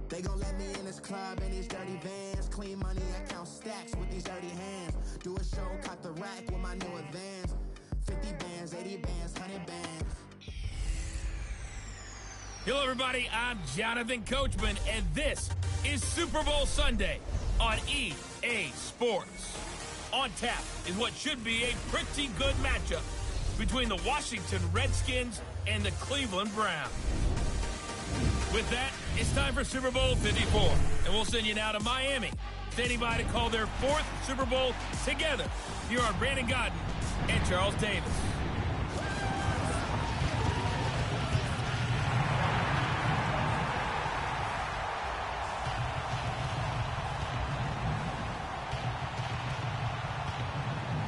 They gon' let me in this club in these dirty vans. Clean money, I count stacks with these dirty hands. Do a show, cut the rack with my new advance. 50 bands, 80 bands, 100 bands. Hello, everybody. I'm Jonathan Coachman, and this is Super Bowl Sunday on EA Sports. On tap is what should be a pretty good matchup between the Washington Redskins and the Cleveland Browns. With that, it's time for Super Bowl 54, and we'll send you now to Miami, standing by to call their fourth Super Bowl together. Here are Brandon Godden and Charles Davis.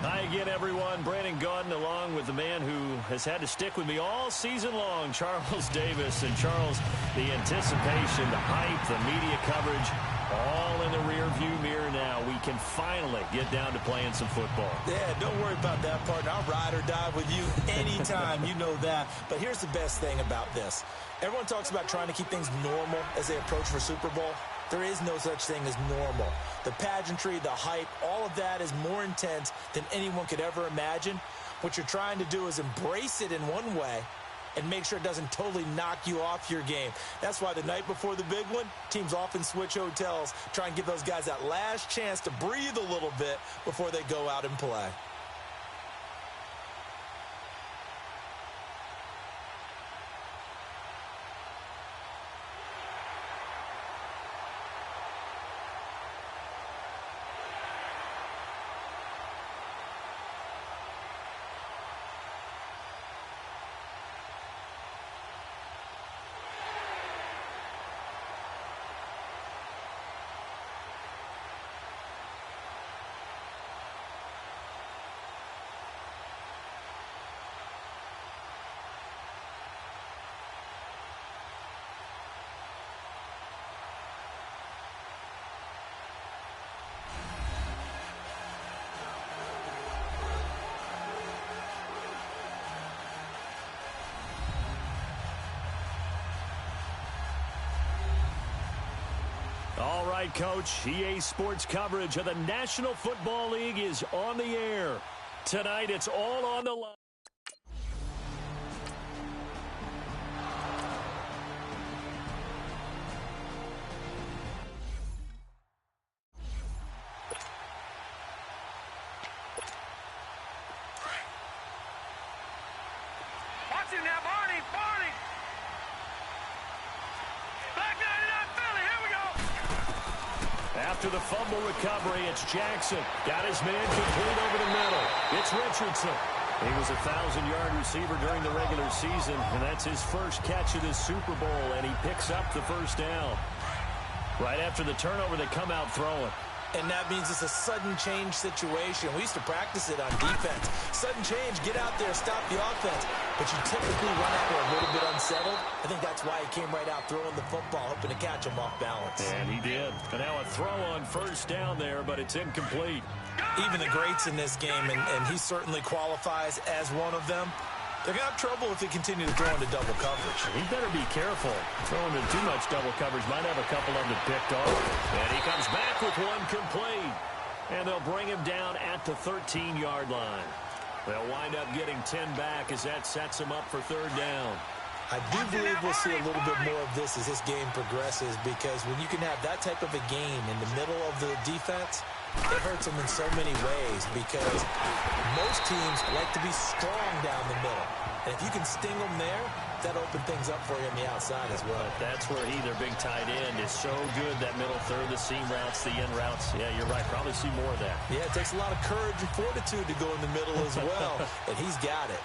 Hi again, everyone. Brandon Godden along with the man who has had to stick with me all season long, Charles Davis. And Charles, the anticipation, the hype, the media coverage, all in the rearview mirror now. We can finally get down to playing some football. Yeah, don't worry about that, partner. I'll ride or die with you anytime. You know that. But here's the best thing about this. Everyone talks about trying to keep things normal as they approach for Super Bowl. There is no such thing as normal. The pageantry, the hype, all of that is more intense than anyone could ever imagine. What you're trying to do is embrace it in one way and make sure it doesn't totally knock you off your game. That's why the night before the big one, teams often switch hotels, try and give those guys that last chance to breathe a little bit before they go out and play. All right, Coach. EA Sports coverage of the National Football League is on the air. Tonight, it's all on the line. Watch him now, Barney! Barney! Back 99 Philly, here we go! After the fumble recovery, it's Jackson. Got his man complete over the middle. It's Richardson. He was a 1,000-yard receiver during the regular season, and that's his first catch of this Super Bowl, and he picks up the first down. Right after the turnover, they come out throwing. And that means it's a sudden change situation. We used to practice it on defense. Sudden change, get out there, stop the offense. But you typically run out there a little bit unsettled. I think that's why he came right out throwing the football, hoping to catch him off balance. And he did. And now a throw on first down there, but it's incomplete. Even the greats in this game, and he certainly qualifies as one of them, they're going to have trouble if they continue to throw into double coverage. He better be careful. Throwing into too much double coverage might have a couple of them picked off. And he comes back with one complete. And they'll bring him down at the 13-yard line. They'll wind up getting 10 back as that sets him up for third down. I do believe we'll see a little bit more of this as this game progresses, because when you can have that type of a game in the middle of the defense, it hurts them in so many ways, because most teams like to be strong down the middle. And if you can sting them there, that opens things up for you on the outside as well. But that's where their big tight end, is so good, that middle third, the seam routes, the end routes. Yeah, you're right. Probably see more of that. Yeah, it takes a lot of courage and fortitude to go in the middle as well, and he's got it.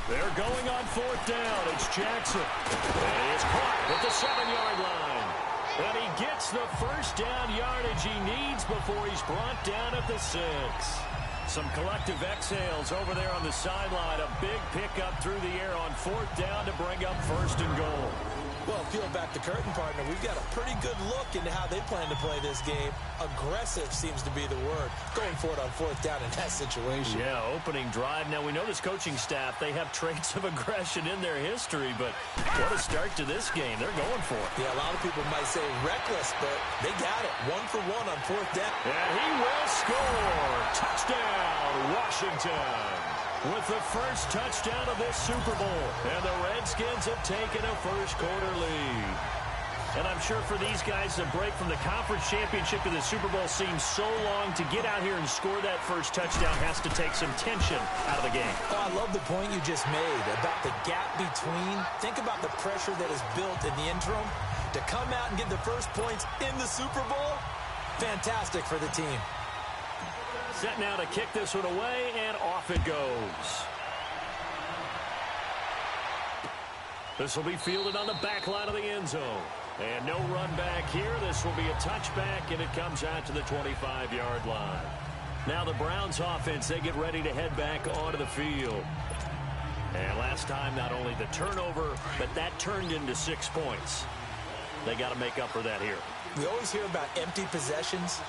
They're going on fourth down. It's Jackson. And he is caught at the 7-yard line. And he gets the first down yardage he needs before he's brought down at the 6. Some collective exhales over there on the sideline. A big pickup through the air on 4th down to bring up 1st and goal. Well, peel back the curtain, partner. We've got a pretty good look into how they plan to play this game. Aggressive seems to be the word. Going for it on 4th down in that situation. Yeah, opening drive. Now, we know this coaching staff, they have traits of aggression in their history, but what a start to this game. They're going for it. Yeah, a lot of people might say reckless, but they got it. 1 for 1 on 4th down. And he will score. Touchdown, Washington. With the first touchdown of this Super Bowl. And the Redskins have taken a first-quarter lead. And I'm sure for these guys, the break from the conference championship to the Super Bowl seems so long. To get out here and score that first touchdown has to take some tension out of the game. Oh, I love the point you just made about the gap between. Think about the pressure that is built in the interim. To come out and get the first points in the Super Bowl, fantastic for the team. Set now to kick this one away, and off it goes. This will be fielded on the back line of the end zone. And no run back here. This will be a touchback, and it comes out to the 25-yard line. Now the Browns offense, they get ready to head back onto the field. And last time, not only the turnover, but that turned into 6 points. They got to make up for that here. We always hear about empty possessions,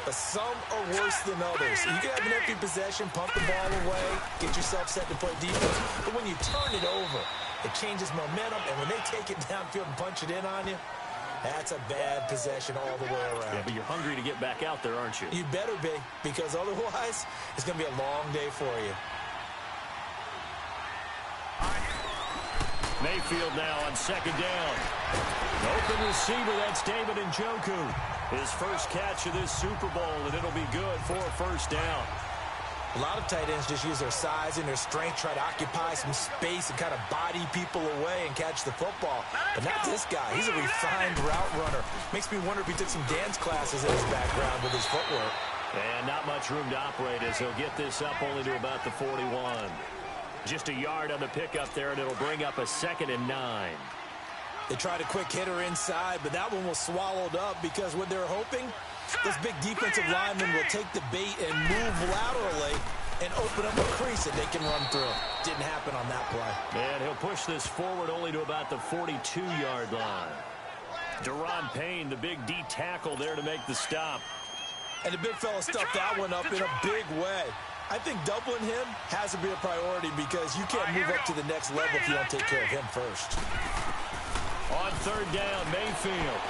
but some are worse than others. You can have an empty possession, pump the ball away, get yourself set to play defense, but when you turn it over, it changes momentum, and when they take it downfield and punch it in on you, that's a bad possession all the way around. Yeah, but you're hungry to get back out there, aren't you? You better be, because otherwise, it's going to be a long day for you. Mayfield now on 2nd down. Open receiver, that's David Njoku. His first catch of this Super Bowl, and it'll be good for a first down. A lot of tight ends just use their size and their strength, try to occupy some space and kind of body people away and catch the football. But not this guy. He's a refined route runner. Makes me wonder if he took some dance classes in his background with his footwork. And not much room to operate as he'll get this up only to about the 41. Just a yard on the pickup there, and it'll bring up a 2nd and 9. They tried a quick hitter inside, but that one was swallowed up because what they're hoping, this big defensive lineman will take the bait and move laterally and open up a crease that they can run through. Didn't happen on that play. And he'll push this forward only to about the 42-yard line. Deron Payne, the big D tackle there to make the stop. And the big fella stuffed that one up in a big way. I think doubling him has to be a priority because you can't move up to the next level if you don't take care of him first. On 3rd down, Mayfield.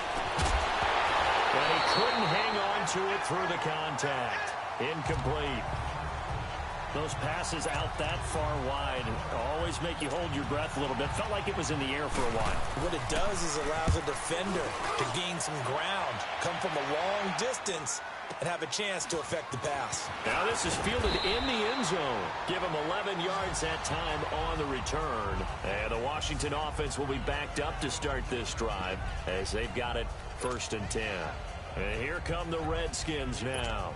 And he couldn't hang on to it through the contact. Incomplete. Those passes out that far wide always make you hold your breath a little bit. Felt like it was in the air for a while. What it does is allows a defender to gain some ground, come from a long distance, and have a chance to affect the pass. Now this is fielded in the end zone. Give him 11 yards that time on the return. And the Washington offense will be backed up to start this drive as they've got it 1st and 10. And here come the Redskins now.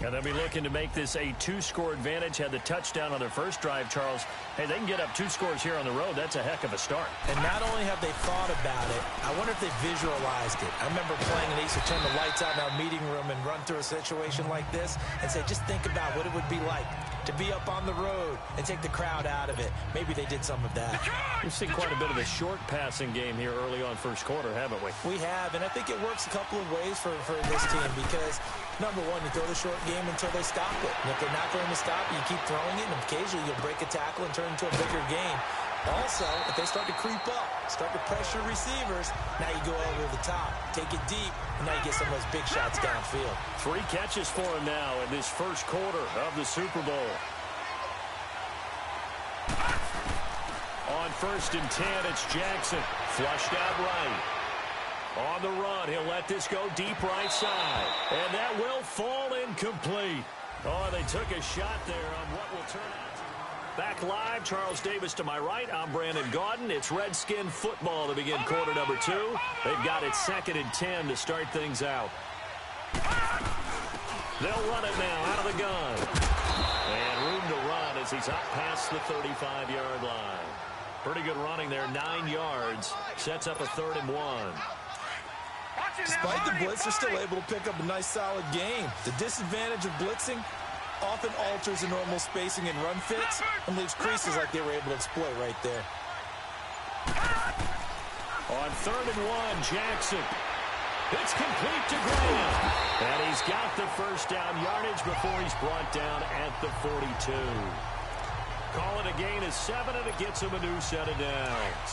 And they'll be looking to make this a 2-score advantage. Had the touchdown on their first drive, Charles. Hey, they can get up 2 scores here on the road. That's a heck of a start. And not only have they thought about it, I wonder if they visualized it. I remember playing, and they used to turn the lights out in our meeting room and run through a situation like this and say, just think about what it would be like to be up on the road and take the crowd out of it. Maybe they did some of that. We've seen quite a bit of a short passing game here early on first quarter, haven't we? We have, and I think it works a couple of ways for this team because, number one, you throw the short game until they stop it. And if they're not going to stop it, you keep throwing it, and occasionally you'll break a tackle and turn it into a bigger game. Also, if they start to creep up, start to pressure receivers, now you go over the top, take it deep, and now you get some of those big shots downfield. 3 catches for him now in this first quarter of the Super Bowl. On 1st and 10, it's Jackson. Flushed out right. On the run, he'll let this go deep right side. And that will fall incomplete. Oh, they took a shot there on what will turn out. Back live, Charles Davis to my right. I'm Brandon Gaudin. It's Redskin football to begin quarter number 2. They've got it 2nd and 10 to start things out. They'll run it now out of the gun. And room to run as he's up past the 35-yard line. Pretty good running there, 9 yards. Sets up a 3rd and 1. Despite the blitz, they're still able to pick up a nice, solid gain. The disadvantage of blitzing often alters the normal spacing and run fits and leaves creases like they were able to exploit right there. On 3rd and 1, Jackson. It's complete to Graham. And he's got the first down yardage before he's brought down at the 42. Call it a gain of 7, and it gets him a new set of downs.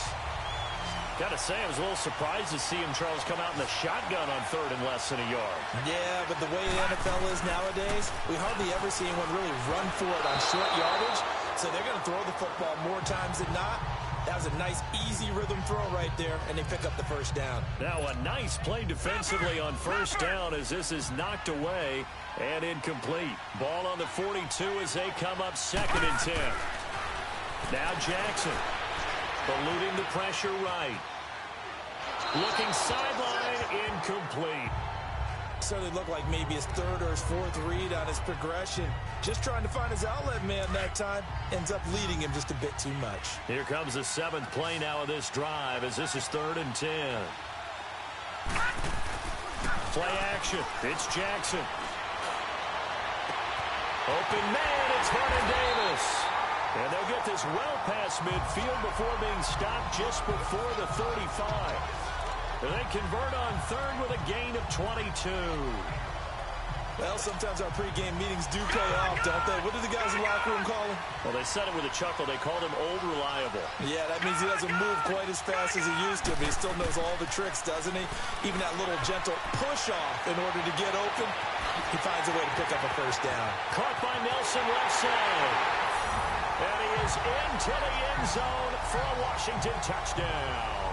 Got to say, I was a little surprised to see him, Charles, come out in the shotgun on 3rd and less than a yard. Yeah, but the way the NFL is nowadays, we hardly ever see anyone really run for it on short yardage. So they're going to throw the football more times than not. That was a nice, easy rhythm throw right there, and they pick up the first down. Now a nice play defensively on first down as this is knocked away and incomplete. Ball on the 42 as they come up 2nd and 10. Now Jackson. Eluding the pressure right. Looking sideline, incomplete. Certainly looked like maybe his 3rd or his 4th read on his progression. Just trying to find his outlet man that time. Ends up leading him just a bit too much. Here comes the 7th play now of this drive as this is 3rd and 10. Play action. It's Jackson. Open man, it's Vernon Davis. And they'll get this well past midfield before being stopped just before the 35. And they convert on 3rd with a gain of 22. Well, sometimes our pregame meetings do pay off, don't they? What do the guys in the locker room call him? Well, they said it with a chuckle. They called him Old Reliable. Yeah, that means he doesn't move quite as fast as he used to, but he still knows all the tricks, doesn't he? Even that little gentle push-off in order to get open, he finds a way to pick up a first down. Caught by Nelson left side. And he is into the end zone for a Washington touchdown.